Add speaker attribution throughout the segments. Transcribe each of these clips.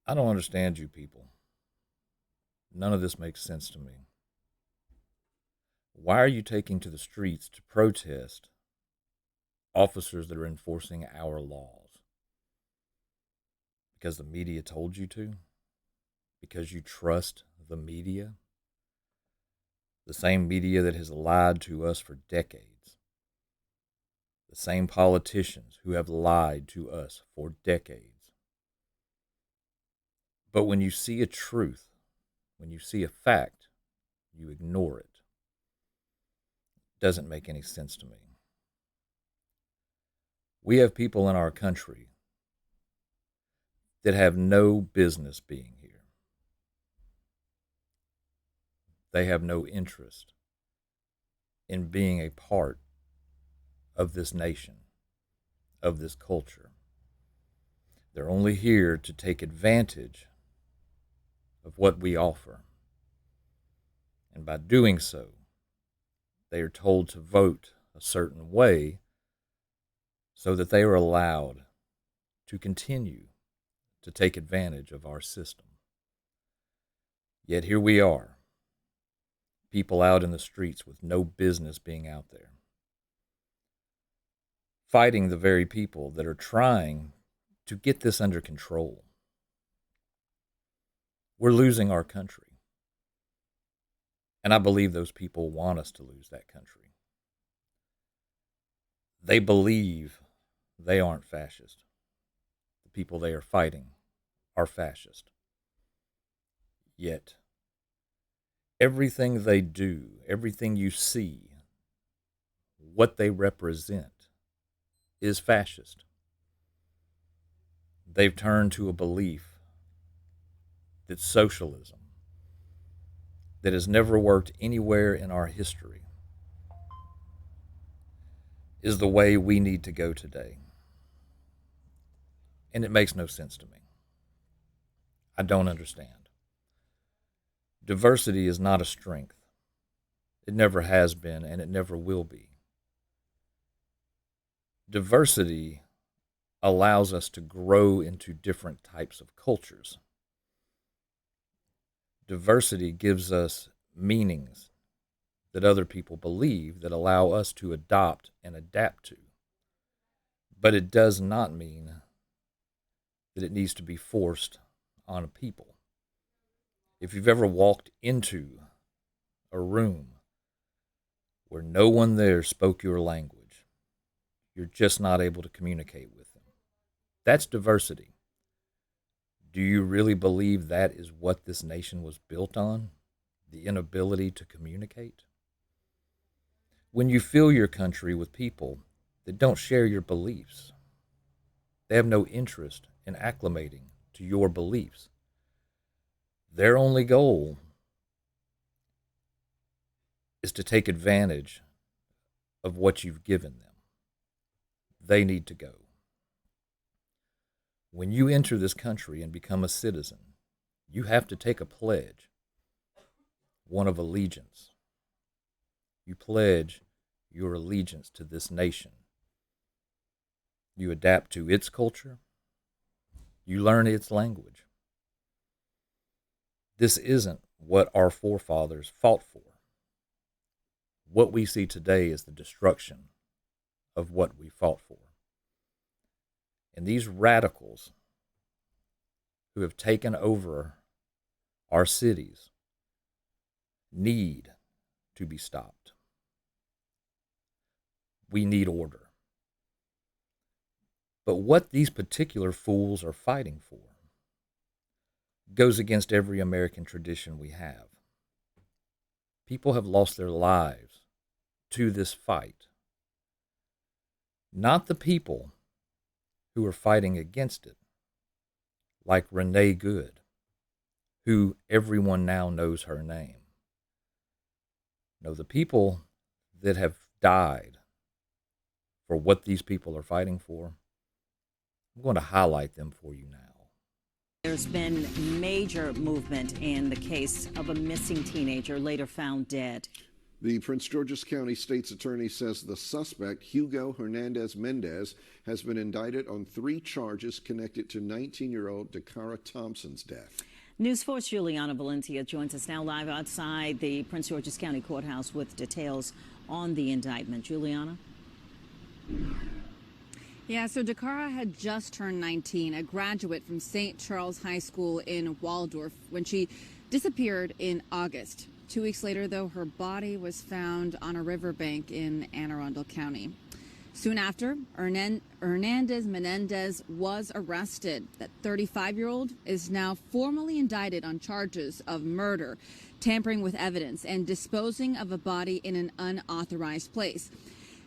Speaker 1: I don't understand you people. None of this makes sense to me. Why are you taking to the streets to protest officers that are enforcing our laws? Because the media told you to? Because you trust the media? The same media that has lied to us for decades. The same politicians who have lied to us for decades. But when you see a truth, when you see a fact, you ignore it. Doesn't make any sense to me. We have people in our country that have no business being here. They have no interest in being a part of this nation, of this culture. They're only here to take advantage of what we offer. And by doing so, they are told to vote a certain way so that they are allowed to continue to take advantage of our system. Yet here we are, people out in the streets with no business being out there, fighting the very people that are trying to get this under control. We're losing our country. And I believe those people want us to lose that country. They believe they aren't fascist. The people they are fighting are fascist. Yet, everything they do, everything you see, what they represent, is fascist. They've turned to a belief that socialism, that has never worked anywhere in our history, is the way we need to go today. And it makes no sense to me. I don't understand. Diversity is not a strength. It never has been, and it never will be. Diversity allows us to grow into different types of cultures. Diversity gives us meanings that other people believe that allow us to adopt and adapt to. But it does not mean that it needs to be forced on a people. If you've ever walked into a room where no one there spoke your language, you're just not able to communicate with them. That's diversity. Do you really believe that is what this nation was built on? The inability to communicate? When you fill your country with people that don't share your beliefs, they have no interest in acclimating to your beliefs. Their only goal is to take advantage of what you've given them. They need to go. When you enter this country and become a citizen, you have to take a pledge, one of allegiance. You pledge your allegiance to this nation. You adapt to its culture. You learn its language. This isn't what our forefathers fought for. What we see today is the destruction of what we fought for. And these radicals who have taken over our cities need to be stopped. We need order. But what these particular fools are fighting for goes against every American tradition we have. People have lost their lives to this fight. Not the people who are fighting against it, like Renee Good, who everyone now knows her name. No, the people that have died for what these people are fighting for, I'm going to highlight them for you now.
Speaker 2: There's been major movement in the case of a missing teenager later found dead.
Speaker 3: The Prince George's County State's Attorney says the suspect, Hugo Hernandez Mendez, has been indicted on 3 charges connected to 19-year-old Dakara Thompson's death.
Speaker 2: News 4's Juliana Valencia joins us now live outside the Prince George's County Courthouse with details on the indictment. Juliana?
Speaker 4: Yeah, so Dakara had just turned 19, a graduate from St. Charles High School in Waldorf, when she disappeared in August. 2 weeks later, though, her body was found on a riverbank in Anne Arundel County. Soon after, Hernandez Menendez was arrested. That 35-year-old is now formally indicted on charges of murder, tampering with evidence, and disposing of a body in an unauthorized place.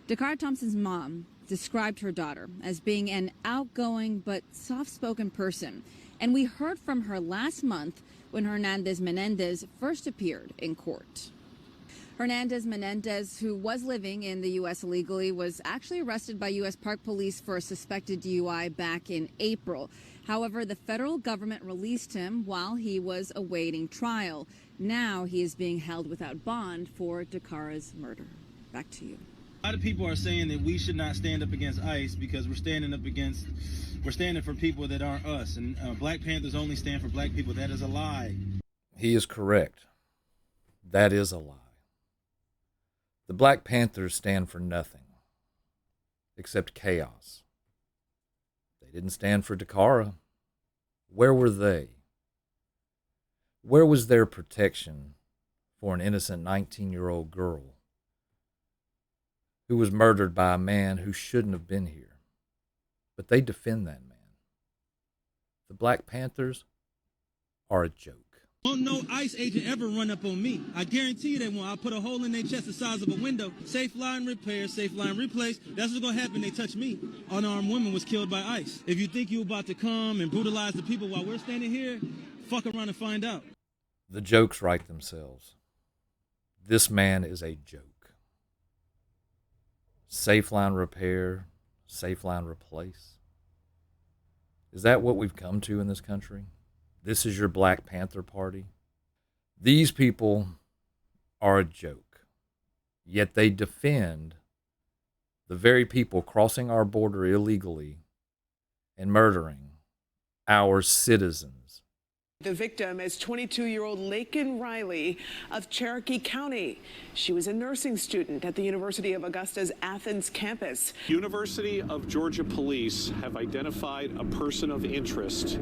Speaker 4: Dakara Thompson's mom described her daughter as being an outgoing but soft-spoken person, and we heard from her last month when Hernandez Menendez first appeared in court. Hernandez Menendez, who was living in the U.S. illegally, was actually arrested by U.S. Park Police for a suspected DUI back in April. However, the federal government released him while he was awaiting trial. Now he is being held without bond for Dakara's murder. Back to you.
Speaker 5: A lot of people are saying that we should not stand up against ICE because we're standing for people that aren't us. And Black Panthers only stand for black people. That is a lie.
Speaker 1: He is correct. That is a lie. The Black Panthers stand for nothing except chaos. They didn't stand for Dakara. Where were they? Where was their protection for an innocent 19-year-old girl who was murdered by a man who shouldn't have been here? But they defend that man. The Black Panthers are a joke.
Speaker 5: Won't no ICE agent ever run up on me. I guarantee you they won't. I'll put a hole in their chest the size of a window. Safe line repair, safe line replace. That's what's going to happen. They touch me. Unarmed woman was killed by ICE. If you think you're about to come and brutalize the people while we're standing here, fuck around and find out.
Speaker 1: The jokes write themselves. This man is a joke. Safe line repair, safe line replace. Is that what we've come to in this country? This is your Black Panther Party? These people are a joke, yet they defend the very people crossing our border illegally and murdering our citizens.
Speaker 6: The victim is 22-year-old Laken Riley of Cherokee County. She was a nursing student at the University of Augusta's Athens campus.
Speaker 7: University of Georgia police have identified a person of interest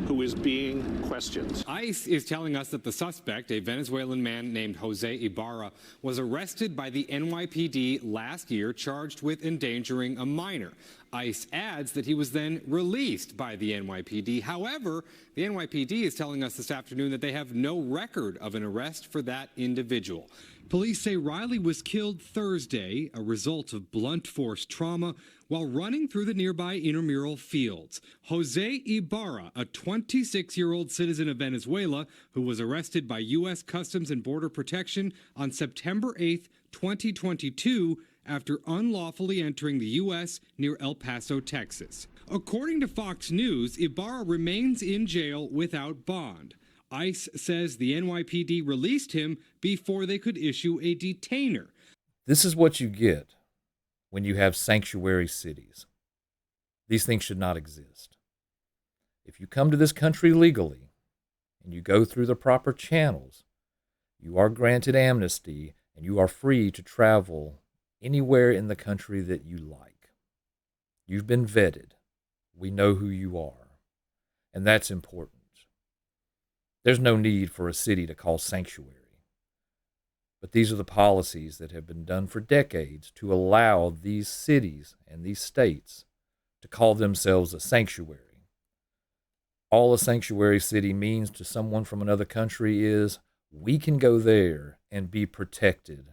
Speaker 7: who is being questioned.
Speaker 8: ICE is telling us that the suspect, a Venezuelan man named Jose Ibarra, was arrested by the NYPD last year, charged with endangering a minor. ICE adds that he was then released by the NYPD. However, the NYPD is telling us this afternoon that they have no record of an arrest for that individual. Police say Riley was killed Thursday, a result of blunt force trauma, while running through the nearby intramural fields. Jose Ibarra, a 26-year-old citizen of Venezuela who was arrested by U.S. Customs and Border Protection on September 8, 2022, after unlawfully entering the U.S. near El Paso, Texas. According to Fox News, Ibarra remains in jail without bond. ICE says the NYPD released him before they could issue a detainer.
Speaker 1: This is what you get when you have sanctuary cities. These things should not exist. If you come to this country legally and you go through the proper channels, you are granted amnesty and you are free to travel anywhere in the country that you like. You've been vetted. We know who you are. And that's important. There's no need for a city to call sanctuary. But these are the policies that have been done for decades to allow these cities and these states to call themselves a sanctuary. All a sanctuary city means to someone from another country is we can go there and be protected,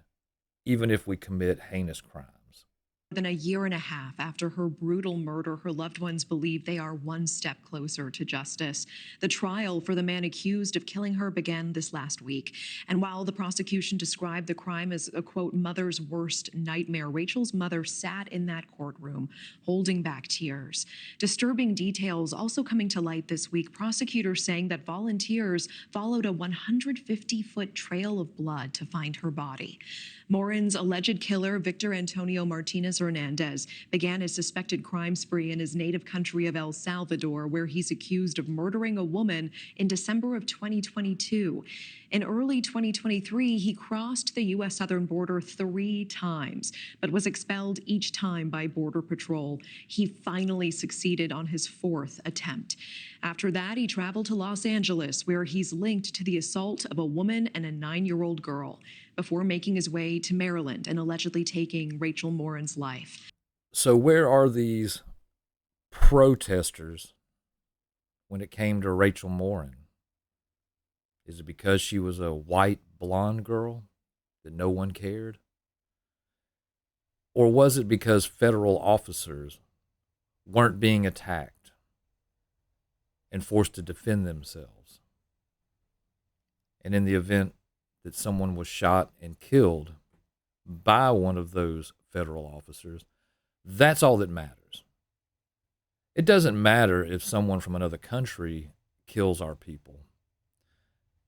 Speaker 1: even if we commit heinous crimes.
Speaker 9: Than a year and a half after her brutal murder, her loved ones believe they are one step closer to justice. The trial for the man accused of killing her began this last week. And while the prosecution described the crime as a, quote, mother's worst nightmare, Rachel's mother sat in that courtroom holding back tears. Disturbing details also coming to light this week. Prosecutors saying that volunteers followed a 150-foot trail of blood to find her body. Morin's alleged killer, Victor Antonio Martinez Hernandez, began his suspected crime spree in his native country of El Salvador, where he's accused of murdering a woman in December of 2022. In early 2023, he crossed the U.S. southern border 3 times, but was expelled each time by Border Patrol. He finally succeeded on his 4th attempt. After that, he traveled to Los Angeles, where he's linked to the assault of a woman and a 9-year-old girl, before making his way to Maryland and allegedly taking Rachel Morin's life.
Speaker 1: So where are these protesters when it came to Rachel Morin? Is it because she was a white blonde girl that no one cared? Or was it because federal officers weren't being attacked and forced to defend themselves? And in the event that someone was shot and killed by one of those federal officers, that's all that matters. It doesn't matter if someone from another country kills our people.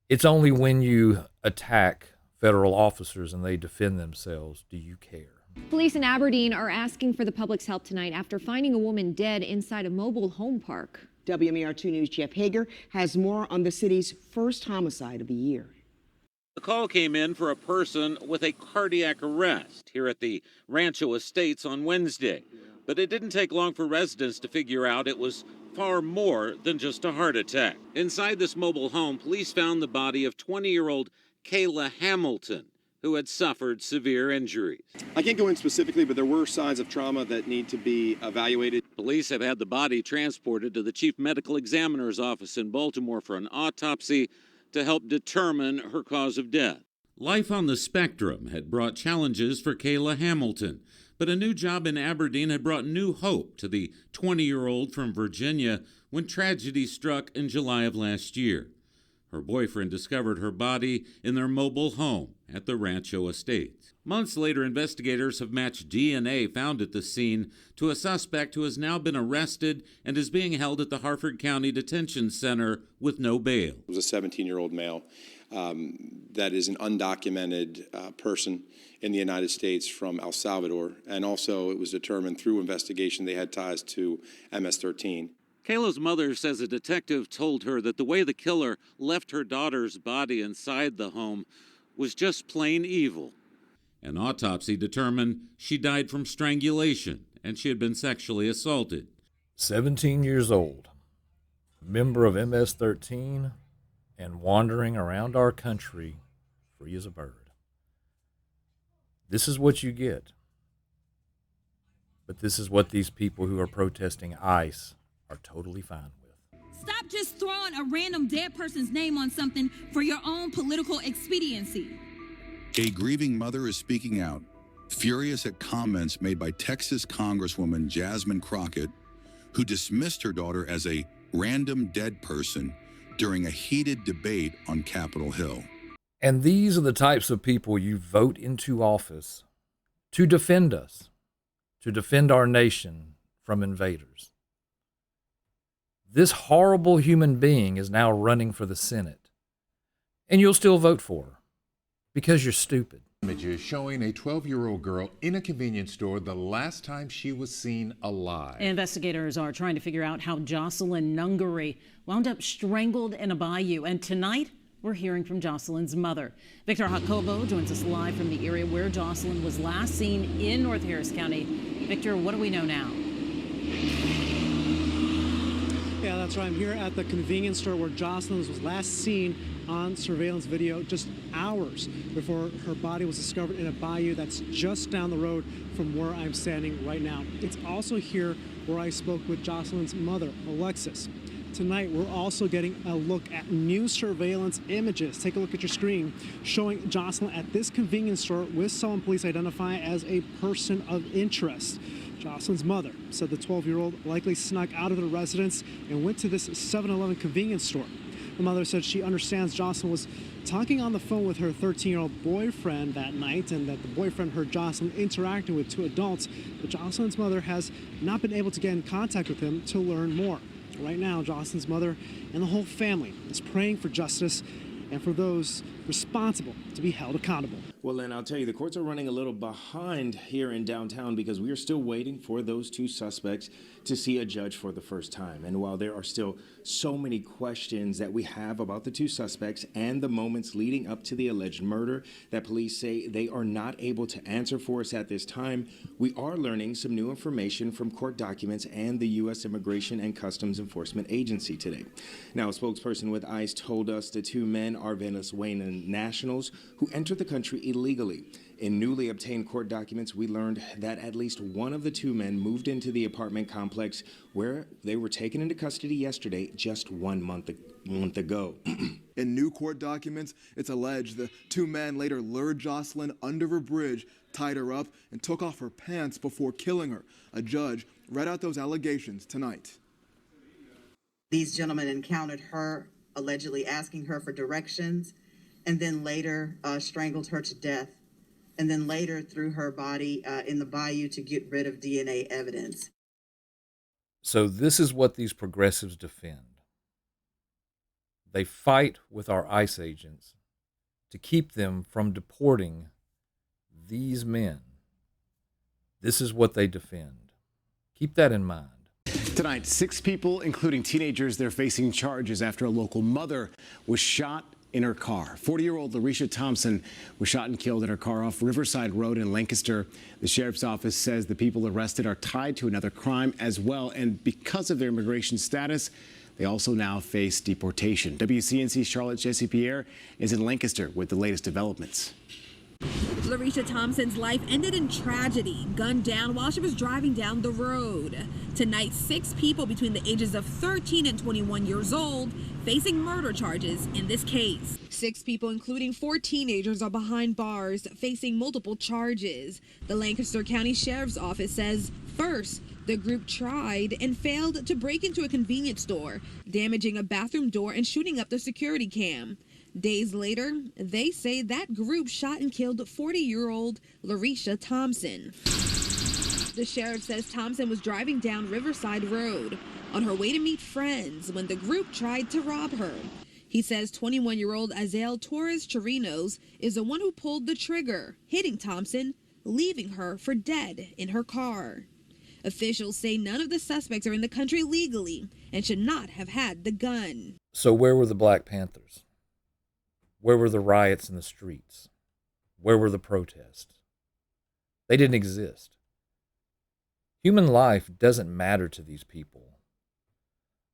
Speaker 1: It's only when you attack federal officers and they defend themselves do you care.
Speaker 10: Police in Aberdeen are asking for the public's help tonight after finding a woman dead inside a mobile home park.
Speaker 11: WMER2 News' Jeff Hager has more on the city's first homicide of the year.
Speaker 12: The call came in for a person with a cardiac arrest here at the Rancho Estates on Wednesday. But it didn't take long for residents to figure out it was far more than just a heart attack. Inside this mobile home, police found the body of 20-year-old Kayla Hamilton, who had suffered severe injuries.
Speaker 13: I can't go in specifically, but there were signs of trauma that need to be evaluated.
Speaker 12: Police have had the body transported to the chief medical examiner's office in Baltimore for an autopsy to help determine her cause of death. Life on the spectrum had brought challenges for Kayla Hamilton, but a new job in Aberdeen had brought new hope to the 20-year-old from Virginia when tragedy struck in July of last year. Her boyfriend discovered her body in their mobile home at the Rancho Estates. Months later, investigators have matched DNA found at the scene to a suspect who has now been arrested and is being held at the Harford County Detention Center with no bail.
Speaker 13: It was a 17-year-old male that is an undocumented person in the United States from El Salvador, and also it was determined through investigation they had ties to MS-13.
Speaker 12: Kayla's mother says a detective told her that the way the killer left her daughter's body inside the home was just plain evil. An autopsy determined she died from strangulation and she had been sexually assaulted.
Speaker 1: 17 years old, member of MS-13, and wandering around our country free as a bird. This is what you get. But this is what these people who are protesting ICE are totally fine with.
Speaker 14: Stop just throwing a random dead person's name on something for your own political expediency.
Speaker 15: A grieving mother is speaking out, furious at comments made by Texas Congresswoman Jasmine Crockett, who dismissed her daughter as a random dead person during a heated debate on Capitol Hill.
Speaker 1: And these are the types of people you vote into office to defend us, to defend our nation from invaders. This horrible human being is now running for the Senate, and you'll still vote for her because you're stupid.
Speaker 16: Images showing a 12-year-old girl in a convenience store the last time she was seen alive.
Speaker 2: Investigators are trying to figure out how Jocelyn Nungary wound up strangled in a bayou. And tonight, we're hearing from Jocelyn's mother. Victor Jacobo joins us live from the area where Jocelyn was last seen in North Harris County. Victor, what do we know now?
Speaker 17: Yeah, that's right. I'm here at the convenience store where Jocelyn was last seen on surveillance video just hours before her body was discovered in a bayou that's just down the road from where I'm standing right now. It's also here where I spoke with Jocelyn's mother, Alexis. Tonight, we're also getting a look at new surveillance images. Take a look at your screen showing Jocelyn at this convenience store with someone police identify as a person of interest. Jocelyn's mother said the 12-year-old likely snuck out of the residence and went to this 7-Eleven convenience store. The mother said she understands Jocelyn was talking on the phone with her 13-year-old boyfriend that night and that the boyfriend heard Jocelyn interacting with two adults, but Jocelyn's mother has not been able to get in contact with him to learn more. Right now, Jocelyn's mother and the whole family is praying for justice and for those responsible to be held accountable.
Speaker 18: Well, and I'll tell you, the courts are running a little behind here in downtown because we are still waiting for those two suspects to see a judge for the first time. And while there are still so many questions that we have about the two suspects and the moments leading up to the alleged murder that police say they are not able to answer for us at this time, we are learning some new information from court documents and the U.S. Immigration and Customs Enforcement Agency today. Now, a spokesperson with ICE told us the two men are Venezuelan nationals who entered the country illegally. In newly obtained court documents, we learned that at least one of the two men moved into the apartment complex where they were taken into custody yesterday, just 1 month ago.
Speaker 19: In new court documents, it's alleged the two men later lured Jocelyn under a bridge, tied her up, and took off her pants before killing her. A judge read out those allegations tonight.
Speaker 20: These gentlemen encountered her, allegedly asking her for directions, and then later strangled her to death, and then later threw her body in the bayou to get rid of DNA evidence.
Speaker 1: So this is what these progressives defend. They fight with our ICE agents to keep them from deporting these men. This is what they defend. Keep that in mind.
Speaker 21: Tonight, 6 people, including teenagers, they're facing charges after a local mother was shot in her car. 40-year-old Larisha Thompson was shot and killed in her car off Riverside Road in Lancaster. The sheriff's office says the people arrested are tied to another crime as well, and because of their immigration status, they also now face deportation. WCNC Charlotte's Jesse Pierre is in Lancaster with the latest developments.
Speaker 22: Larisha Thompson's life ended in tragedy, gunned down while she was driving down the road. Tonight, 6 people between the ages of 13 and 21 years old facing murder charges in this case. 6 people, including 4 teenagers, are behind bars facing multiple charges. The Lancaster County Sheriff's Office says, first, the group tried and failed to break into a convenience store, damaging a bathroom door and shooting up the security cam. Days later, they say that group shot and killed 40-year-old Larisha Thompson. The sheriff says Thompson was driving down Riverside Road on her way to meet friends when the group tried to rob her. He says 21-year-old Azael Torres Chirinos is the one who pulled the trigger, hitting Thompson, leaving her for dead in her car. Officials say none of the suspects are in the country legally and should not have had the gun.
Speaker 1: So where were the Black Panthers? Where were the riots in the streets? Where were the protests? They didn't exist. Human life doesn't matter to these people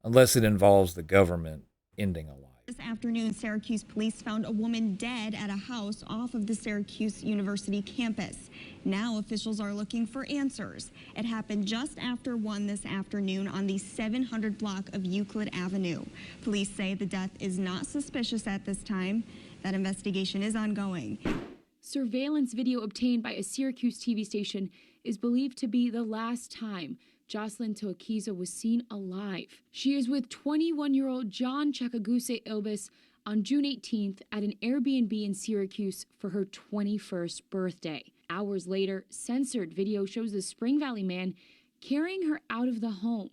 Speaker 1: unless it involves the government ending a life.
Speaker 23: This afternoon, Syracuse police found a woman dead at a house off of the Syracuse University campus. Now officials are looking for answers. It happened just after 1 this afternoon on the 700 block of Euclid Avenue. Police say the death is not suspicious at this time. That investigation is ongoing.
Speaker 24: Surveillance video obtained by a Syracuse TV station is believed to be the last time Jocelyn Toakiza was seen alive. She is with 21-year-old John Chakaguse Ilbis on June 18th at an Airbnb in Syracuse for her 21st birthday. Hours later, censored video shows the Spring Valley man carrying her out of the home.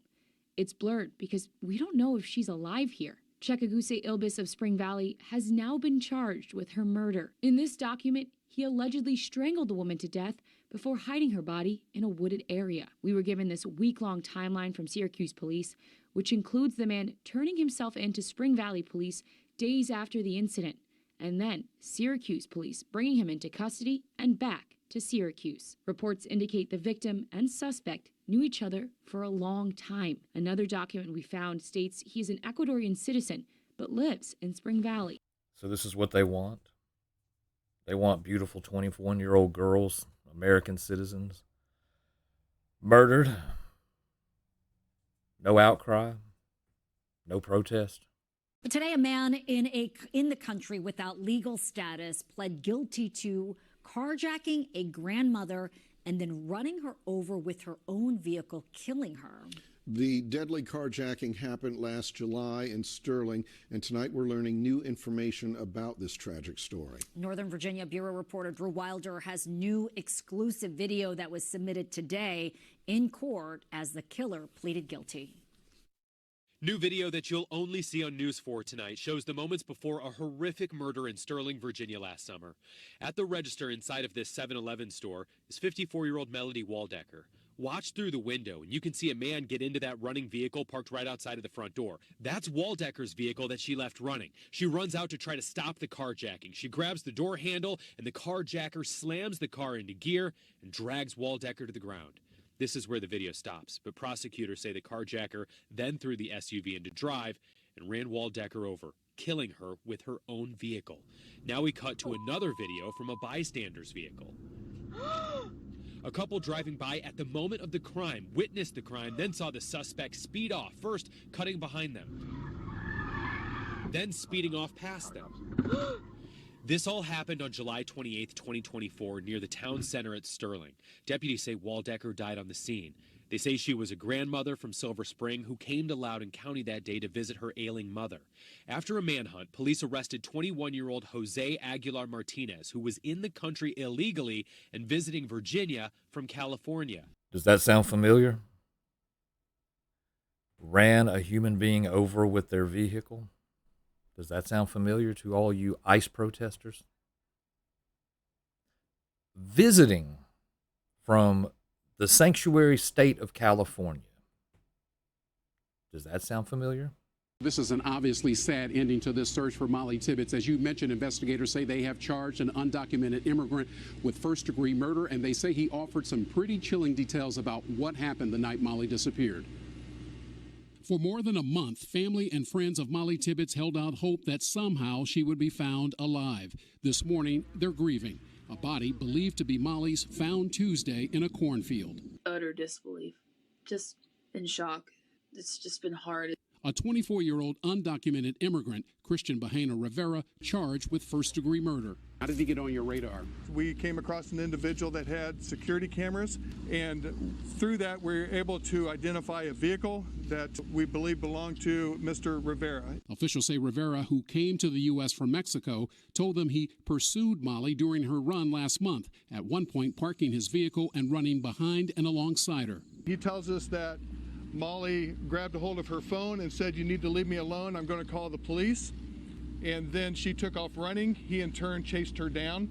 Speaker 24: It's blurred because we don't know if she's alive here. Chakaguse Ilbis of Spring Valley has now been charged with her murder. In this document, he allegedly strangled the woman to death before hiding her body in a wooded area. We were given this week-long timeline from Syracuse police, which includes the man turning himself in to Spring Valley police days after the incident, and then Syracuse police bringing him into custody and back to Syracuse. Reports indicate the victim and suspect knew each other for a long time. Another document we found states he is an Ecuadorian citizen but lives in Spring Valley.
Speaker 1: So this is what they want? They want beautiful 21-year-old girls, American citizens, murdered, no outcry. No protest.
Speaker 3: But today, a man in the country without legal status pled guilty to carjacking a grandmother and then running her over with her own vehicle, killing her.
Speaker 4: The deadly carjacking happened last July in Sterling, and tonight we're learning new information about this tragic story.
Speaker 3: Northern Virginia Bureau reporter Drew Wilder has new exclusive video that was submitted today in court as the killer pleaded guilty.
Speaker 5: New video that you'll only see on News 4 tonight shows the moments before a horrific murder in Sterling, Virginia last summer. At the register inside of this 7-Eleven store is 54-year-old Melody Waldecker. Watch through the window and you can see a man get into that running vehicle parked right outside of the front door. That's Waldecker's vehicle that she left running. She runs out to try to stop the carjacking. She grabs the door handle and the carjacker slams the car into gear and drags Waldecker to the ground. This is where the video stops, but prosecutors say the carjacker then threw the SUV into drive and ran Waldecker over, killing her with her own vehicle. Now we cut to another video from a bystander's vehicle. A couple driving by at the moment of the crime witnessed the crime, then saw the suspect speed off, first cutting behind them, then speeding off past them. This all happened on July 28, 2024, near the town center at Sterling. Deputies say Waldecker died on the scene. They say she was a grandmother from Silver Spring who came to Loudoun County that day to visit her ailing mother. After a manhunt, police arrested 21-year-old Jose Aguilar Martinez, who was in the country illegally and visiting Virginia from California.
Speaker 1: Does that sound familiar? Ran a human being over with their vehicle? Does that sound familiar to all you ICE protesters? Visiting from the sanctuary state of California. Does that sound familiar?
Speaker 6: This is an obviously sad ending to this search for Molly Tibbetts. As you mentioned, investigators say they have charged an undocumented immigrant with first-degree murder, and they say he offered some pretty chilling details about what happened the night Molly disappeared. For more than a month, family and friends of Molly Tibbetts held out hope that somehow she would be found alive. This morning, they're grieving. A body believed to be Molly's found Tuesday in a cornfield.
Speaker 25: Utter disbelief. Just in shock. It's just been hard.
Speaker 6: A 24-year-old undocumented immigrant, Christian Bahena Rivera, charged with first-degree murder. How did he get on your radar?
Speaker 26: We came across an individual that had security cameras, and through that we were able to identify a vehicle that we believe belonged to Mr. Rivera.
Speaker 6: Officials say Rivera, who came to the U.S. from Mexico, told them he pursued Molly during her run last month, at one point parking his vehicle and running behind and alongside her.
Speaker 26: He tells us that Molly grabbed a hold of her phone and said, "You need to leave me alone, I'm going to call the police." And then she took off running. He in turn chased her down.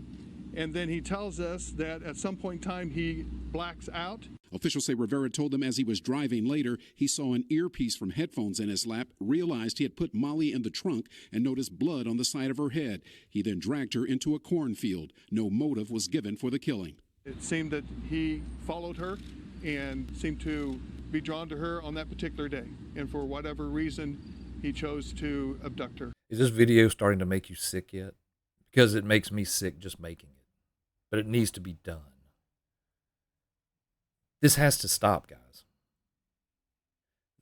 Speaker 26: And then he tells us that at some point in time he blacks out.
Speaker 6: Officials say Rivera told them as he was driving later, he saw an earpiece from headphones in his lap, realized he had put Molly in the trunk, and noticed blood on the side of her head. He then dragged her into a cornfield. No motive was given for the killing.
Speaker 26: It seemed that he followed her and seemed to be drawn to her on that particular day. And for whatever reason, he chose to abduct her.
Speaker 1: Is this video starting to make you sick yet? Because it makes me sick just making it. But it needs to be done. This has to stop, guys.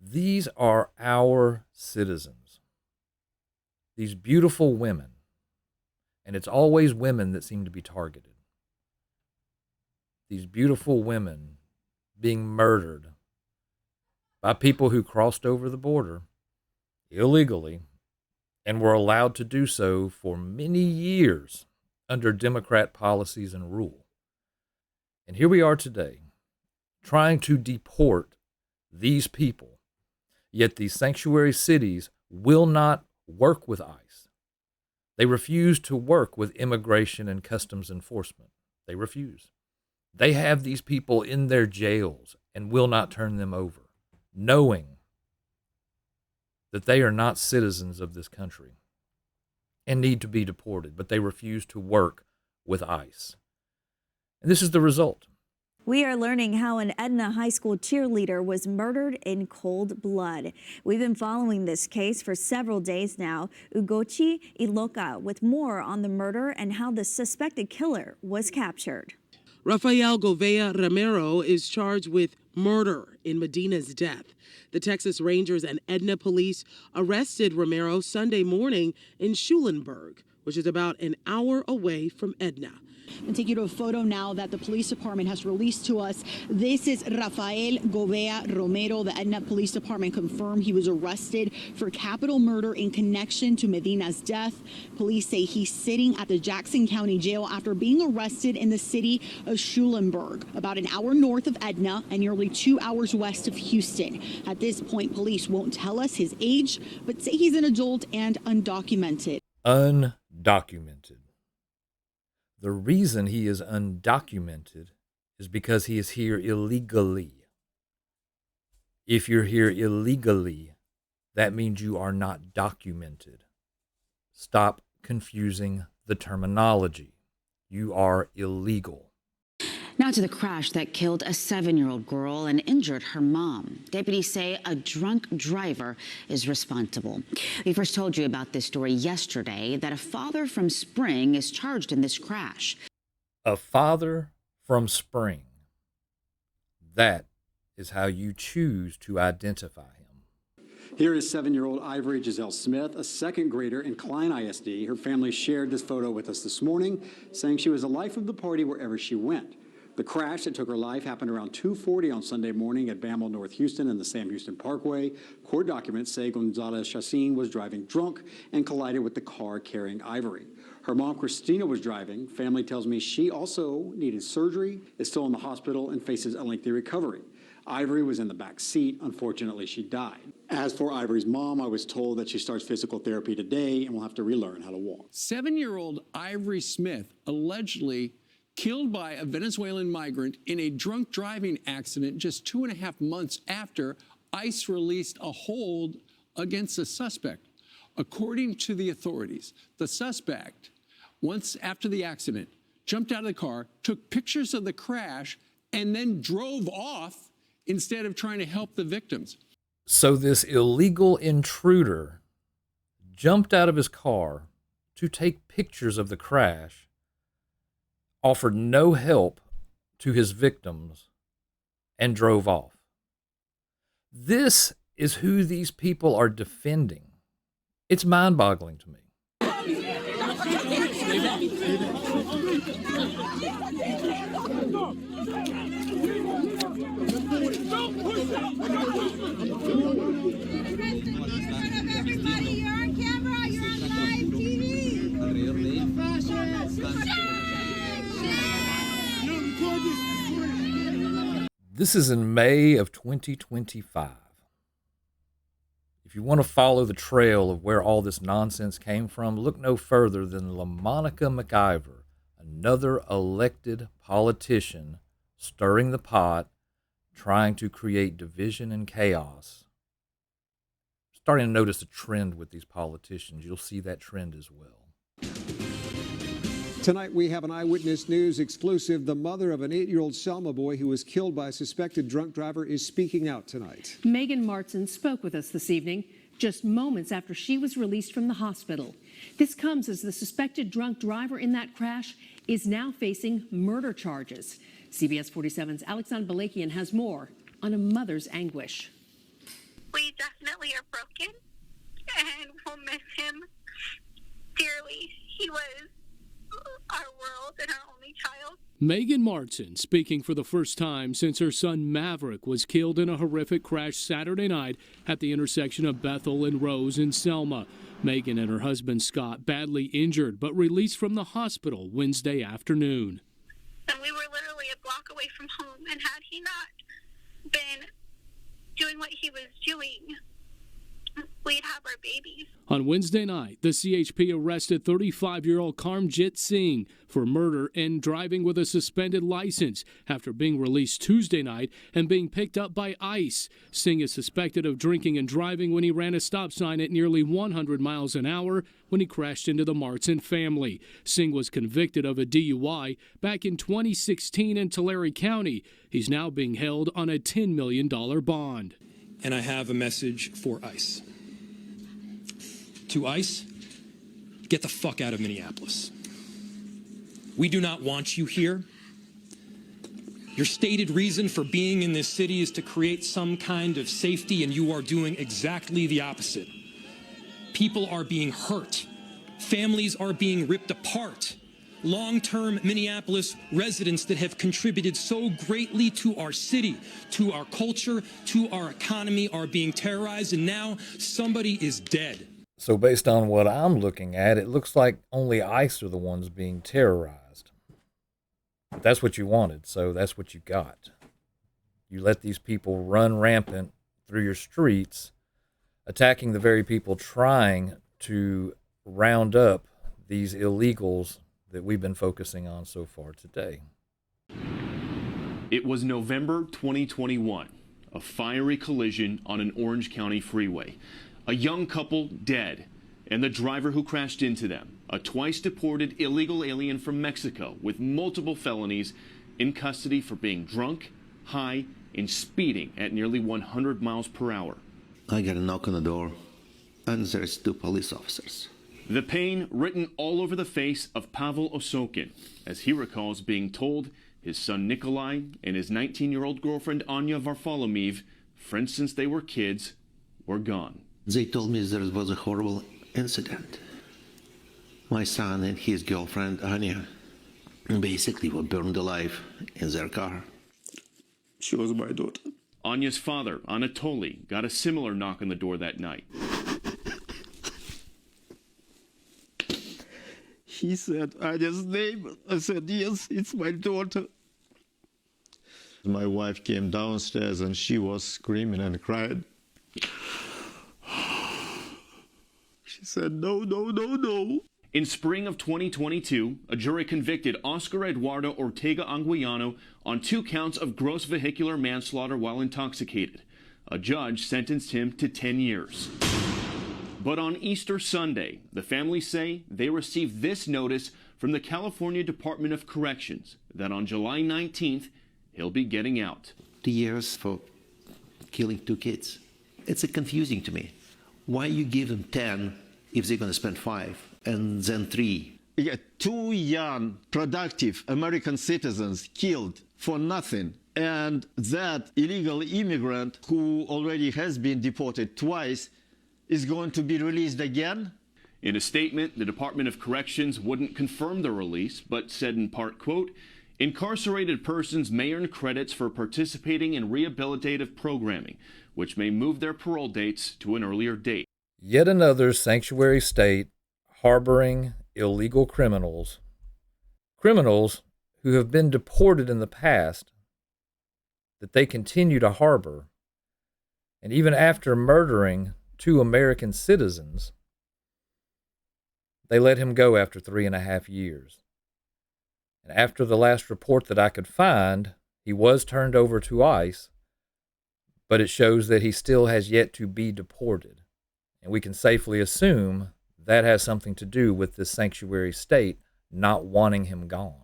Speaker 1: These are our citizens. These beautiful women. And it's always women that seem to be targeted. These beautiful women being murdered by people who crossed over the border illegally and were allowed to do so for many years under Democrat policies and rule. And here we are today, trying to deport these people, yet these sanctuary cities will not work with ICE. They refuse to work with immigration and customs enforcement. They refuse. They have these people in their jails and will not turn them over, knowing that they are not citizens of this country and need to be deported, but they refuse to work with ICE. And this is the result.
Speaker 27: We are learning how an Edna High School cheerleader was murdered in cold blood. We've been following this case for several days now. Ugochi Iloka with more on the murder and how the suspected killer was captured.
Speaker 7: Rafael Govea Romero is charged with murder in Medina's death. The Texas Rangers and Edna police arrested Romero Sunday morning in Schulenburg, which is about an hour away from Edna.
Speaker 8: And take you to a photo now that the police department has released to us. This is Rafael Govea Romero. The Edna Police Department confirmed he was arrested for capital murder in connection to Medina's death. Police say he's sitting at the Jackson County Jail after being arrested in the city of Schulenburg, about an hour north of Edna and nearly 2 hours west of Houston. At this point, police won't tell us his age, but say he's an adult and undocumented.
Speaker 1: Undocumented. The reason he is undocumented is because he is here illegally. If you're here illegally, that means you are not documented. Stop confusing the terminology. You are illegal.
Speaker 9: Now to the crash that killed a 7-year-old girl and injured her mom. Deputies say a drunk driver is responsible. We first told you about this story yesterday, that a father from Spring is charged in this crash.
Speaker 1: A father from Spring. That is how you choose to identify him.
Speaker 10: Here is 7-year-old Ivory Giselle Smith, a second grader in Klein ISD. Her family shared this photo with us this morning, saying she was the life of the party wherever she went. The crash that took her life happened around 2:40 on Sunday morning at Bamel, North Houston and the Sam Houston Parkway. Court documents say Gonzalez Chacin was driving drunk and collided with the car carrying Ivory. Her mom, Christina, was driving. Family tells me she also needed surgery, is still in the hospital, and faces a lengthy recovery. Ivory was in the back seat. Unfortunately, she died. As for Ivory's mom, I was told that she starts physical therapy today and will have to relearn how to walk.
Speaker 11: 7-year-old Ivory Smith allegedly killed by a Venezuelan migrant in a drunk driving accident just 2.5 months after ICE released a hold against the suspect. According to the authorities, the suspect, once after the accident, jumped out of the car, took pictures of the crash, and then drove off instead of trying to help the victims.
Speaker 1: So this illegal intruder jumped out of his car to take pictures of the crash, offered no help to his victims, and drove off. This is who these people are defending. It's mind-boggling to me. This is in May of 2025. If you want to follow the trail of where all this nonsense came from, look no further than LaMonica McIver, another elected politician stirring the pot, trying to create division and chaos. Starting to notice a trend with these politicians. You'll see that trend as well.
Speaker 12: Tonight, we have an Eyewitness News exclusive. The mother of an 8-year-old Selma boy who was killed by a suspected drunk driver is speaking out tonight.
Speaker 13: Megan Martin spoke with us this evening, just moments after she was released from the hospital. This comes as the suspected drunk driver in that crash is now facing murder charges. CBS 47's Alexandra Balakian has more on a mother's anguish.
Speaker 28: We definitely are broken, and we'll miss him dearly. He was our world and our only child.
Speaker 29: Megan Martin speaking for the first time since her son Maverick was killed in a horrific crash Saturday night at the intersection of Bethel and Rose in Selma. Megan and her husband Scott badly injured but released from the hospital Wednesday afternoon.
Speaker 28: And we were literally a block away from home, and had he not been doing what he was doing, we'd have our babies.
Speaker 29: On Wednesday night, the CHP arrested 35-year-old Karmjit Singh for murder and driving with a suspended license after being released Tuesday night and being picked up by ICE. Singh is suspected of drinking and driving when he ran a stop sign at nearly 100 miles an hour when he crashed into the Martin family. Singh was convicted of a DUI back in 2016 in Tulare County. He's now being held on a $10 million bond.
Speaker 30: And I have a message for ICE. To ICE, get the fuck out of Minneapolis. We do not want you here. Your stated reason for being in this city is to create some kind of safety, and you are doing exactly the opposite. People are being hurt. Families are being ripped apart. Long-term Minneapolis residents that have contributed so greatly to our city, to our culture, to our economy are being terrorized, and now somebody is dead.
Speaker 1: So based on what I'm looking at, it looks like only ICE are the ones being terrorized. But that's what you wanted, so that's what you got. You let these people run rampant through your streets, attacking the very people trying to round up these illegals that we've been focusing on so far today.
Speaker 2: It was November 2021, a fiery collision on an Orange County freeway. A young couple dead, and the driver who crashed into them, a twice-deported illegal alien from Mexico with multiple felonies, in custody for being drunk, high, and speeding at nearly 100 miles per hour.
Speaker 14: I got a knock on the door, and there's two police officers.
Speaker 2: The pain written all over the face of Pavel Osokin, as he recalls being told his son Nikolai and his 19-year-old girlfriend Anya Varfolomeev, friends since they were kids, were gone.
Speaker 14: They told me there was a horrible incident. My son and his girlfriend Anya basically were burned alive in their car.
Speaker 2: She was my daughter. Anya's father, Anatoly, got a similar knock on the door that night.
Speaker 15: He said Anya's name. I said, yes, it's my daughter. My wife came downstairs and she was screaming and crying. She said, no, no, no, no.
Speaker 2: In spring of 2022, a jury convicted Oscar Eduardo Ortega Anguiano on 2 counts of gross vehicular manslaughter while intoxicated. A judge sentenced him to 10 years. But on Easter Sunday, the family say they received this notice from the California Department of Corrections that on July 19th, he'll be getting out.
Speaker 14: 2 years for killing 2 kids. It's confusing to me. Why you give them 10 if they're going to spend 5 and then 3?
Speaker 15: Yeah, 2 young, productive American citizens killed for nothing. And that illegal immigrant who already has been deported twice is going to be released again?
Speaker 2: In a statement, the Department of Corrections wouldn't confirm the release, but said in part, quote, incarcerated persons may earn credits for participating in rehabilitative programming, which may move their parole dates to an earlier date.
Speaker 1: Yet another sanctuary state harboring illegal criminals who have been deported in the past, that they continue to harbor, and even after murdering 2 American citizens, they let him go after 3.5 years. And after the last report that I could find, he was turned over to ICE, but it shows that he still has yet to be deported. And we can safely assume that has something to do with this sanctuary state not wanting him gone.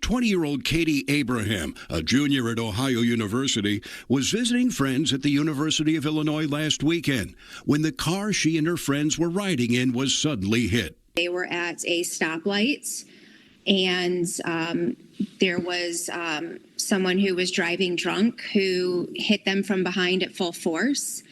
Speaker 16: 20-year-old Katie Abraham, a junior at Ohio University, was visiting friends at the University of Illinois last weekend when the car she and her friends were riding in was suddenly hit.
Speaker 17: They were at a stoplight, and there was someone who was driving drunk who hit them from behind at full force.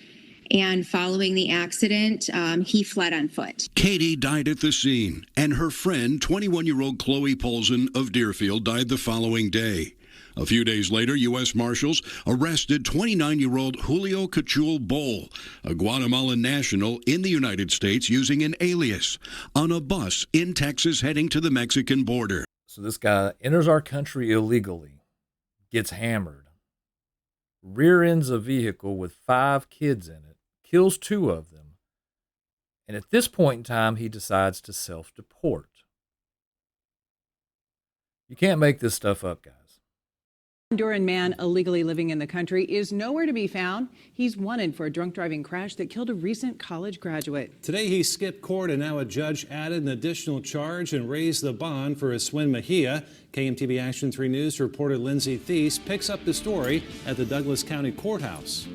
Speaker 17: And following the accident, he fled on foot.
Speaker 16: Katie died at the scene, and her friend, 21-year-old Chloe Polson of Deerfield, died the following day. A few days later, U.S. Marshals arrested 29-year-old Julio Cachul Bol, a Guatemalan national in the United States using an alias, on a bus in Texas heading to the Mexican border.
Speaker 1: So this guy enters our country illegally, gets hammered, rear ends a vehicle with 5 kids in it, kills 2 of them, and at this point in time, he decides to self-deport. You can't make this stuff up, guys.
Speaker 18: Honduran man illegally living in the country is nowhere to be found. He's wanted for a drunk driving crash that killed a recent college graduate.
Speaker 19: Today he skipped court, and now a judge added an additional charge and raised the bond for Aswin Mejia. KMTV Action 3 News reporter Lindsay Thies picks up the story at the Douglas County Courthouse.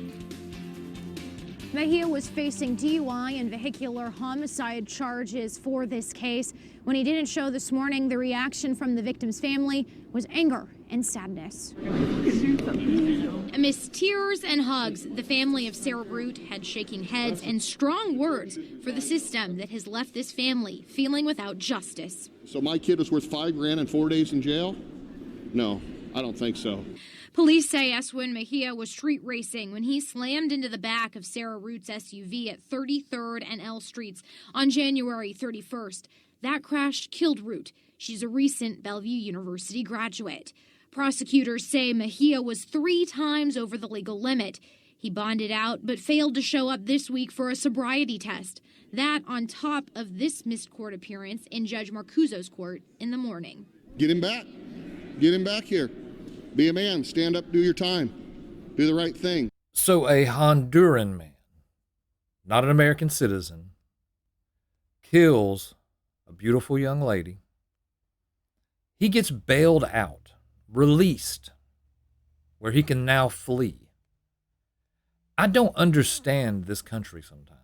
Speaker 20: Mejia was facing DUI and vehicular homicide charges for this case. When he didn't show this morning, the reaction from the victim's family was anger and sadness.
Speaker 3: Amidst tears and hugs, the family of Sarah Root had shaking heads and strong words for the system that has left this family feeling without justice.
Speaker 4: So my kid was worth $5,000 and 4 days in jail? No, I don't think so.
Speaker 3: Police say Eswin Mejia was street racing when he slammed into the back of Sarah Root's SUV at 33rd and L Streets on January 31st. That crash killed Root. She's a recent Bellevue University graduate. Prosecutors say Mejia was 3 times over the legal limit. He bonded out but failed to show up this week for a sobriety test. That on top of this missed court appearance in Judge Marcuso's court in the morning.
Speaker 4: Get him back. Get him back here. Be a man. Stand up, do your time. Do the right thing.
Speaker 1: So a Honduran man, not an American citizen, kills a beautiful young lady. He gets bailed out, released, where he can now flee. I don't understand this country sometimes.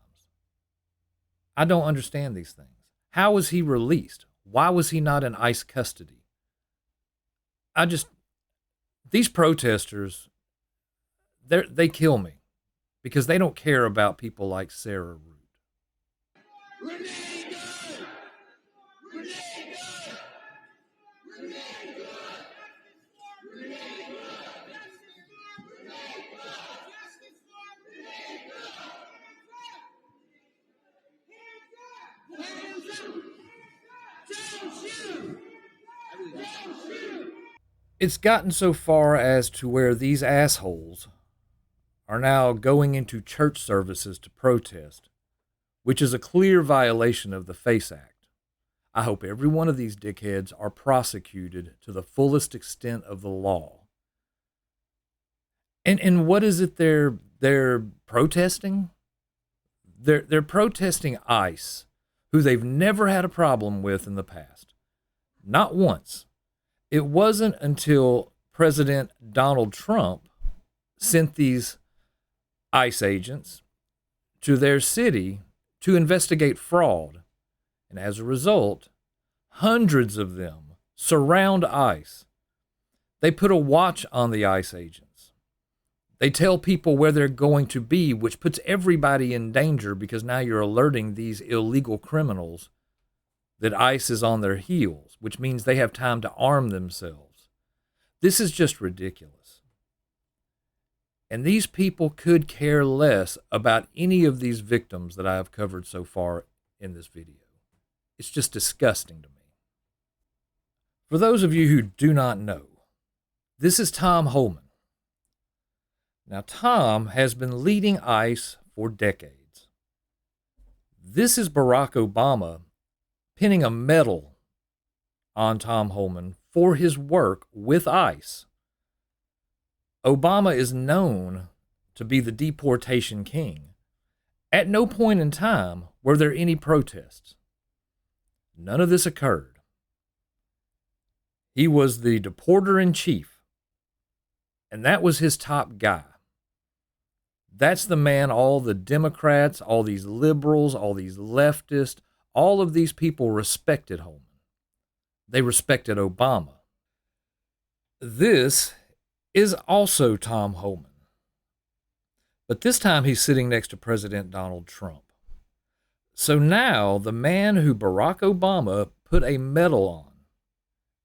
Speaker 1: I don't understand these things. How was he released? Why was he not in ICE custody? These protesters, they kill me because they don't care about people like Sarah Root. It's gotten so far as to where these assholes are now going into church services to protest, which is a clear violation of the FACE Act. I hope every one of these dickheads are prosecuted to the fullest extent of the law. And what is it they're protesting? They're protesting ICE, who they've never had a problem with in the past. Not once. It wasn't until President Donald Trump sent these ICE agents to their city to investigate fraud. And as a result, hundreds of them surround ICE. They put a watch on the ICE agents. They tell people where they're going to be, which puts everybody in danger because now you're alerting these illegal criminals that ICE is on their heels, which means they have time to arm themselves. This is just ridiculous. And these people could care less about any of these victims that I have covered so far in this video. It's just disgusting to me. For those of you who do not know, this is Tom Homan. Now, Tom has been leading ICE for decades. This is Barack Obama pinning a medal on Tom Homan for his work with ICE. Obama is known to be the deportation king. At no point in time were there any protests. None of this occurred. He was the deporter-in-chief, and that was his top guy. That's the man all the Democrats, all these liberals, all these leftists, all of these people respected Homan. They respected Obama. This is also Tom Homan. But this time he's sitting next to President Donald Trump. So now the man who Barack Obama put a medal on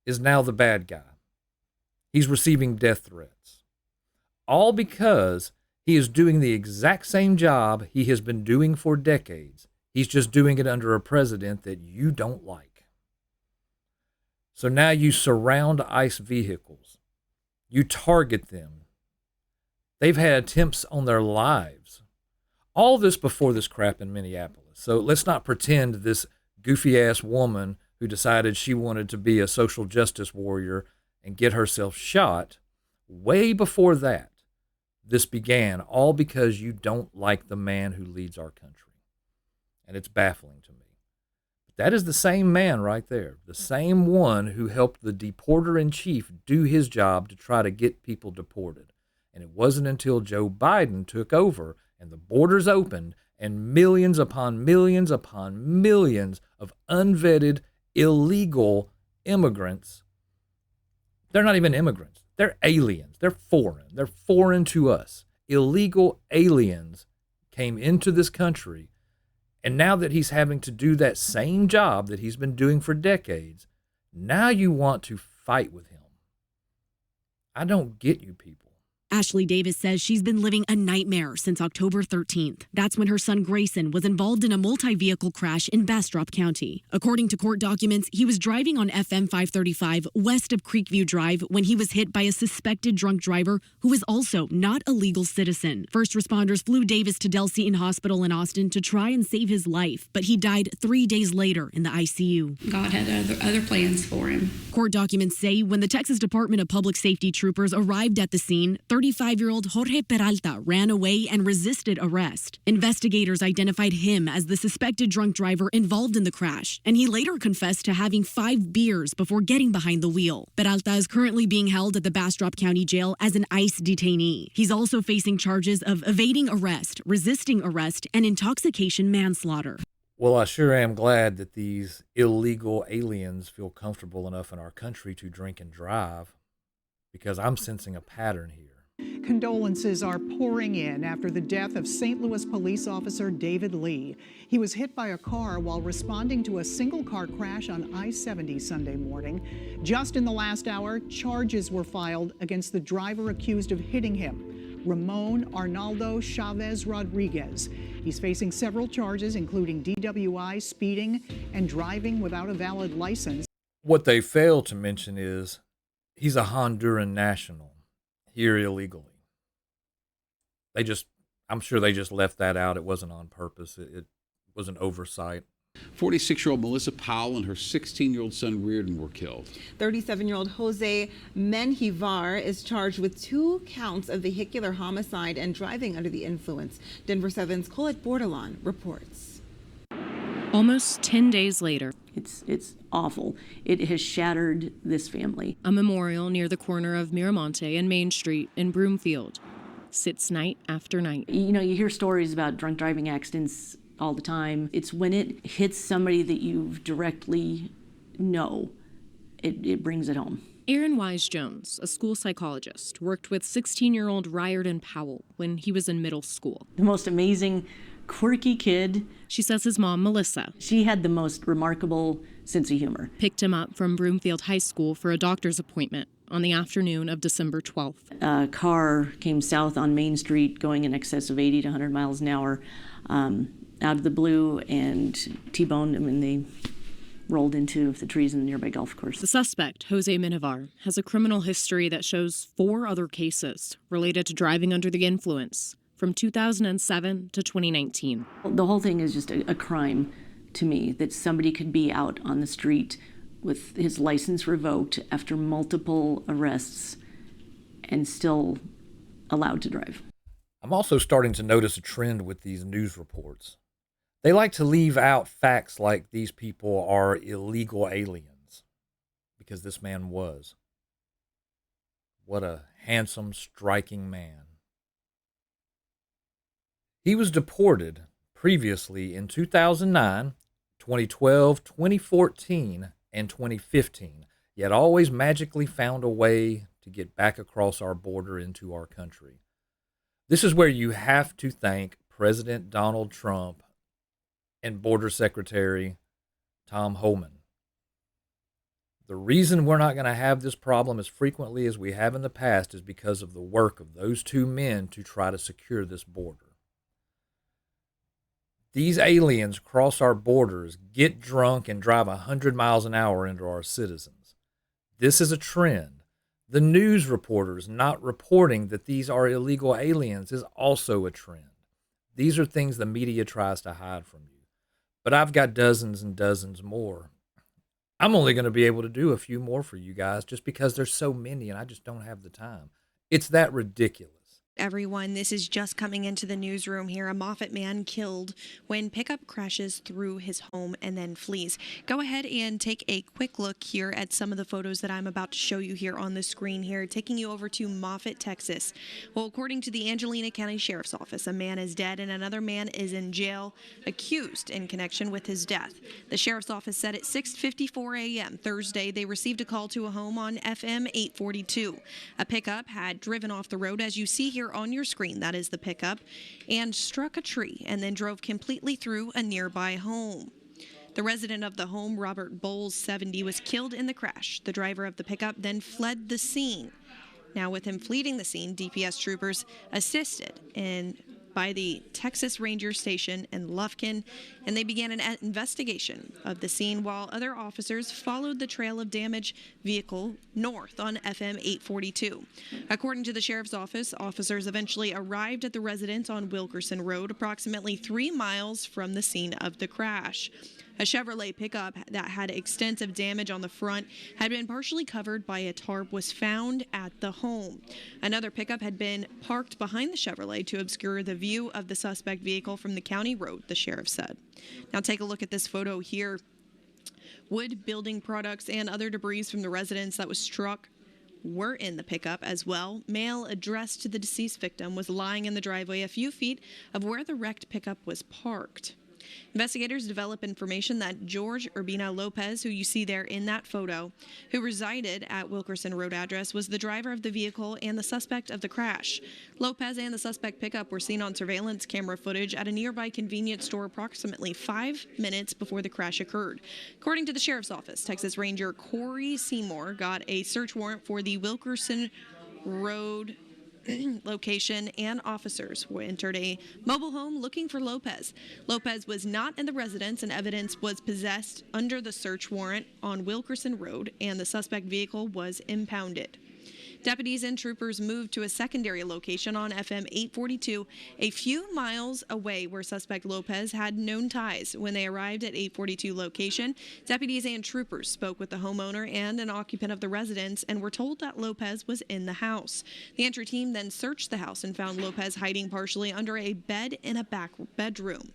Speaker 1: is now the bad guy. He's receiving death threats. All because he is doing the exact same job he has been doing for decades. He's just doing it under a president that you don't like. So now you surround ICE vehicles. You target them. They've had attempts on their lives. All this before this crap in Minneapolis. So let's not pretend this goofy-ass woman who decided she wanted to be a social justice warrior and get herself shot. Way before that, this began, all because you don't like the man who leads our country. And it's baffling to me. But that is the same man right there, the same one who helped the deporter-in-chief do his job to try to get people deported. And it wasn't until Joe Biden took over and the borders opened and millions upon millions upon millions of unvetted, illegal immigrants They're not even immigrants. They're aliens. They're foreign. They're foreign to us. Illegal aliens came into this country, and now that he's having to do that same job that he's been doing for decades, now you want to fight with him. I don't get you people.
Speaker 5: Ashley Davis says she's been living a nightmare since October 13th. That's when her son Grayson was involved in a multi-vehicle crash in Bastrop County. According to court documents, he was driving on FM 535 west of Creekview Drive when he was hit by a suspected drunk driver who is also not a legal citizen. First responders flew Davis to Del Seaton Hospital in Austin to try and save his life, but he died 3 days later in the ICU.
Speaker 6: God had other plans for him.
Speaker 5: Court documents say when the Texas Department of Public Safety troopers arrived at the scene, 35-year-old Jorge Peralta ran away and resisted arrest. Investigators identified him as the suspected drunk driver involved in the crash, and he later confessed to having 5 beers before getting behind the wheel. Peralta is currently being held at the Bastrop County Jail as an ICE detainee. He's also facing charges of evading arrest, resisting arrest, and intoxication manslaughter.
Speaker 1: Well, I sure am glad that these illegal aliens feel comfortable enough in our country to drink and drive, because I'm sensing a pattern here.
Speaker 7: Condolences are pouring in after the death of St. Louis police officer David Lee. He was hit by a car while responding to a single-car crash on I-70 Sunday morning. Just in the last hour, charges were filed against the driver accused of hitting him, Ramon Arnaldo Chavez Rodriguez. He's facing several charges, including DWI, speeding, and driving without a valid license.
Speaker 1: What they fail to mention is he's a Honduran national here illegally. I'm sure they just left that out. It wasn't on purpose. It was an oversight.
Speaker 21: 46-year-old Melissa Powell and her 16-year-old son Reardon were killed.
Speaker 22: 37-year-old Jose Menjivar is charged with 2 counts of vehicular homicide and driving under the influence. Denver 7's Political Brodown reports.
Speaker 23: Almost 10 days later,
Speaker 24: It's awful. It has shattered this family.
Speaker 23: a memorial near the corner of Miramonte and Main Street in Broomfield sits night after night.
Speaker 24: You know, you hear stories about drunk driving accidents all the time. It's when it hits somebody that you directly know, it brings it home.
Speaker 23: Erin Wise-Jones, a school psychologist, worked with 16-year-old Riordan Powell when he was in middle school.
Speaker 24: The most amazing, quirky kid.
Speaker 23: She says his mom, Melissa,
Speaker 24: she had the most remarkable sense of humor.
Speaker 23: Picked him up from Broomfield High School for a doctor's appointment on the afternoon of December 12th.
Speaker 24: A car came south on Main Street going in excess of 80 to 100 miles an hour out of the blue and T-boned him, and they rolled into the trees in the nearby golf course.
Speaker 23: The suspect, Jose Menjivar, has a criminal history that shows 4 other cases related to driving under the influence from 2007 to 2019.
Speaker 24: The whole thing is just a crime to me, that somebody could be out on the street with his license revoked after multiple arrests and still allowed to drive.
Speaker 1: I'm also starting to notice a trend with these news reports. They like to leave out facts like these people are illegal aliens, because this man was. What a handsome, striking man. He was deported previously in 2009, 2012, 2014, and 2015, yet always magically found a way to get back across our border into our country. This is where you have to thank President Donald Trump and Border Secretary Tom Homan. The reason we're not going to have this problem as frequently as we have in the past is because of the work of those 2 men to try to secure this border. These aliens cross our borders, get drunk, and drive 100 miles an hour into our citizens. This is a trend. The news reporters not reporting that these are illegal aliens is also a trend. These are things the media tries to hide from you. But I've got dozens and dozens more. I'm only going to be able to do a few more for you guys just because there's so many and I just don't have the time. It's that ridiculous.
Speaker 8: Everyone, this is just coming into the newsroom here. A Moffat man killed when pickup crashes through his home and then flees. Go ahead and take a quick look here at some of the photos that I'm about to show you here on the screen here, taking you over to Moffat, Texas. Well, according to the Angelina County Sheriff's Office, a man is dead and another man is in jail, accused in connection with his death. The Sheriff's Office said at 6:54 a.m. Thursday, they received a call to a home on FM 842. A pickup had driven off the road, as you see here on your screen, that is the pickup, and struck a tree and then drove completely through a nearby home. The resident of the home, Robert Bowles, 70, was killed in the crash. The driver of the pickup then fled the scene. Now, with him fleeing the scene, DPS troopers assisted by the Texas Ranger Station in Lufkin, and they began an investigation of the scene while other officers followed the trail of damaged vehicle north on FM 842. According to the Sheriff's Office, officers eventually arrived at the residence on Wilkerson Road, approximately 3 miles from the scene of the crash. A Chevrolet pickup that had extensive damage on the front had been partially covered by a tarp was found at the home. Another pickup had been parked behind the Chevrolet to obscure the view of the suspect vehicle from the county road, the sheriff said. Now take a look at this photo here. Wood, building products, and other debris from the residence that was struck were in the pickup as well. Mail addressed to the deceased victim was lying in the driveway a few feet of where the wrecked pickup was parked. Investigators develop information that George Urbina Lopez, who you see there in that photo, who resided at Wilkerson Road address, was the driver of the vehicle and the suspect of the crash. Lopez and the suspect pickup were seen on surveillance camera footage at a nearby convenience store approximately 5 minutes before the crash occurred. According to the Sheriff's Office, Texas Ranger Corey Seymour got a search warrant for the Wilkerson Road location, and officers entered a mobile home looking for Lopez. Lopez was not in the residence, and evidence was possessed under the search warrant on Wilkerson Road, and the suspect vehicle was impounded. Deputies and troopers moved to a secondary location on FM 842, a few miles away where suspect Lopez had known ties. When they arrived at 842 location, deputies and troopers spoke with the homeowner and an occupant of the residence and were told that Lopez was in the house. The entry team then searched the house and found Lopez hiding partially under a bed in a back bedroom.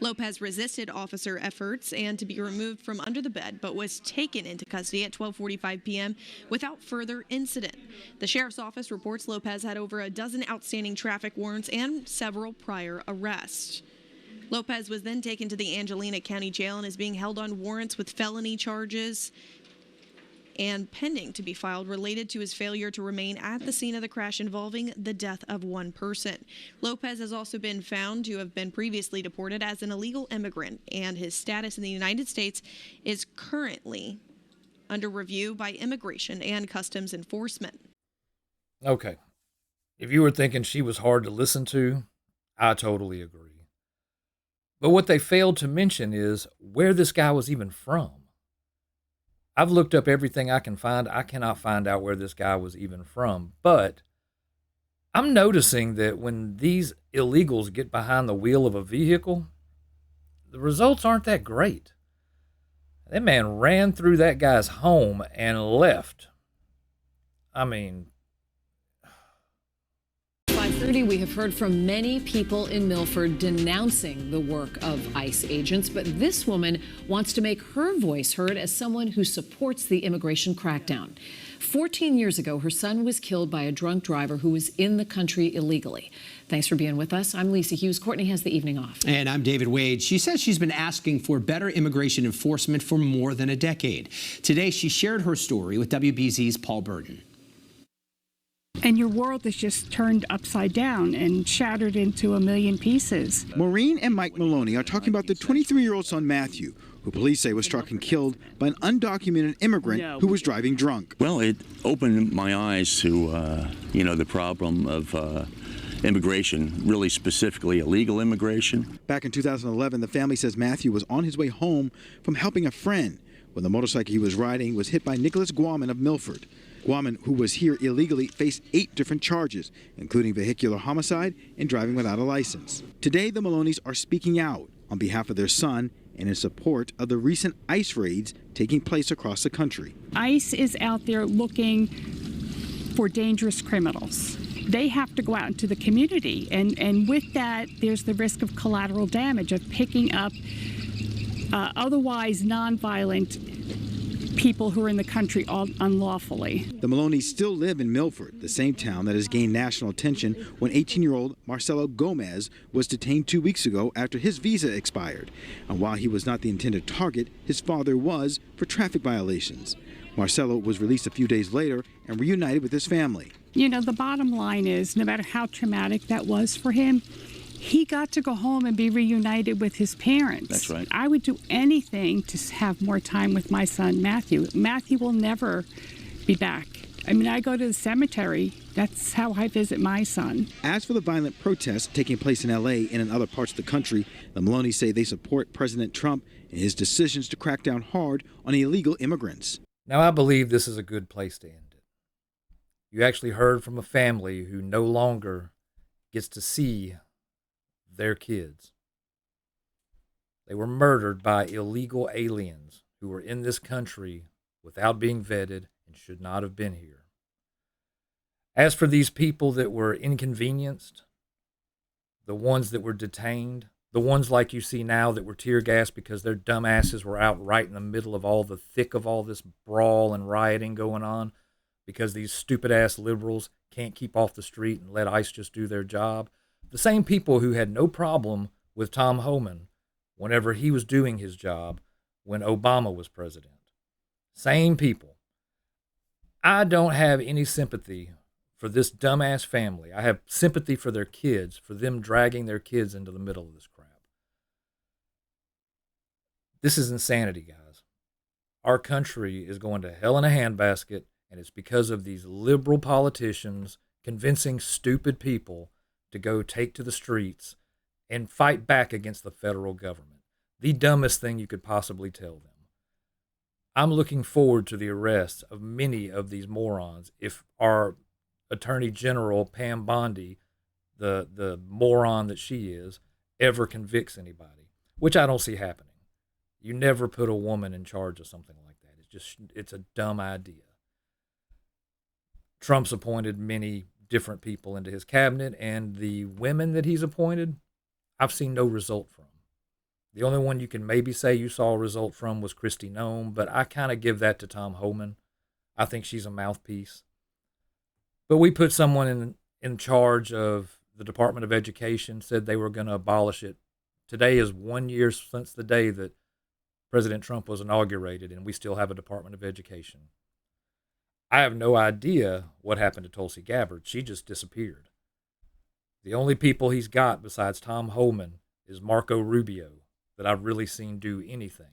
Speaker 8: Lopez resisted officer efforts and to be removed from under the bed, but was taken into custody at 12:45 p.m. without further incident. The Sheriff's Office reports Lopez had over a dozen outstanding traffic warrants and several prior arrests. Lopez was then taken to the Angelina County Jail and is being held on warrants with felony charges and pending to be filed related to his failure to remain at the scene of the crash involving the death of one person. Lopez has also been found to have been previously deported as an illegal immigrant, and his status in the United States is currently under review by Immigration and Customs Enforcement.
Speaker 1: Okay. If you were thinking she was hard to listen to, I totally agree. But what they failed to mention is where this guy was even from. I've looked up everything I can find. I cannot find out where this guy was even from. But I'm noticing that when these illegals get behind the wheel of a vehicle, the results aren't that great. That man ran through that guy's home and left. I mean,
Speaker 18: 5:30, we have heard from many people in Milford denouncing the work of ICE agents, but this woman wants to make her voice heard as someone who supports the immigration crackdown. 14 years ago, her son was killed by a drunk driver who was in the country illegally. Thanks for being with us. I'm Lisa Hughes. Courtney has the evening off.
Speaker 9: And I'm David Wade. She says she's been asking for better immigration enforcement for more than a decade. Today, she shared her story with WBZ's Paul Burton.
Speaker 10: And your world is just turned upside down and shattered into a million pieces.
Speaker 11: Maureen and Mike Maloney are talking about the 23-year-old son, Matthew, who police say was struck and killed by an undocumented immigrant who was driving drunk.
Speaker 12: Well, it opened my eyes to, the problem of immigration, really specifically illegal immigration.
Speaker 11: Back in 2011, the family says Matthew was on his way home from helping a friend when the motorcycle he was riding was hit by Nicholas Guaman of Milford. Guaman, who was here illegally, faced 8 different charges, including vehicular homicide and driving without a license. Today, the Maloneys are speaking out on behalf of their son and in support of the recent ICE raids taking place across the country.
Speaker 10: ICE is out there looking for dangerous criminals. they have to go out into the community. And with that, there's the risk of collateral damage, of picking up otherwise nonviolent people who are in the country unlawfully.
Speaker 11: The Maloneys still live in Milford, the same town that has gained national attention when 18-year-old Marcelo Gomez was detained 2 weeks ago after his visa expired. And while he was not the intended target, his father was for traffic violations. Marcelo was released a few days later and reunited with his family.
Speaker 10: You know, the bottom line is, no matter how traumatic that was for him, he got to go home and be reunited with his parents.
Speaker 12: That's right.
Speaker 10: I would do anything to have more time with my son, Matthew. Matthew will never be back. I mean, I go to the cemetery. That's how I visit my son.
Speaker 11: As for the violent protests taking place in L.A. and in other parts of the country, the Maloneys say they support President Trump in his decisions to crack down hard on illegal immigrants.
Speaker 1: Now, I believe this is a good place to end it. You actually heard from a family who no longer gets to see their kids. They were murdered by illegal aliens who were in this country without being vetted and should not have been here. As for these people that were inconvenienced, the ones that were detained, the ones like you see now that were tear gassed because their dumbasses were out right in the middle of all the thick of all this brawl and rioting going on because these stupid-ass liberals can't keep off the street and let ICE just do their job. The same people who had no problem with Tom Homan whenever he was doing his job when Obama was president. Same people. I don't have any sympathy for this dumbass family. I have sympathy for their kids, for them dragging their kids into the middle of this crap. This is insanity, guys. Our country is going to hell in a handbasket, and it's because of these liberal politicians convincing stupid people to go take to the streets and fight back against the federal government. The dumbest thing you could possibly tell them. I'm looking forward to the arrests of many of these morons if our Attorney General Pam Bondi, the moron that she is, ever convicts anybody, which I don't see happening. You never put a woman in charge of something like that. It's a dumb idea. Trump's appointed many different people into his cabinet, and the women that he's appointed, I've seen no result from. The only one you can maybe say you saw a result from was Kristi Noem, but I kind of give that to Tom Homan. I think she's a mouthpiece. But we put someone in charge of the Department of Education, said they were going to abolish it. Today is 1 year since the day that President Trump was inaugurated, and we still have a Department of Education. I have no idea what happened to Tulsi Gabbard. She just disappeared. The only people he's got besides Tom Homan is Marco Rubio that I've really seen do anything.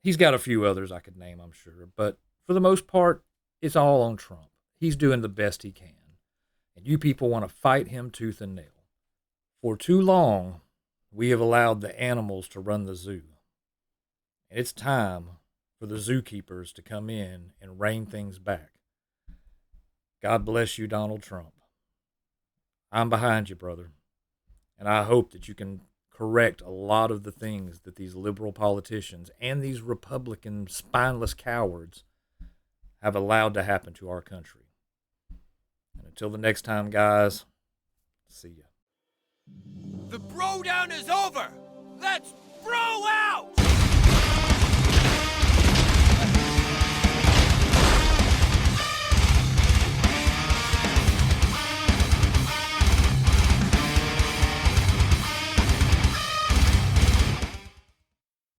Speaker 1: He's got a few others I could name, I'm sure, but for the most part, it's all on Trump. He's doing the best he can. And you people want to fight him tooth and nail. For too long, we have allowed the animals to run the zoo. And it's time for the zookeepers to come in and rein things back. God bless you, Donald Trump. I'm behind you, brother. And I hope that you can correct a lot of the things that these liberal politicians and these Republican spineless cowards have allowed to happen to our country. And until the next time, guys, see ya.
Speaker 2: The Brodown is over! Let's bro out!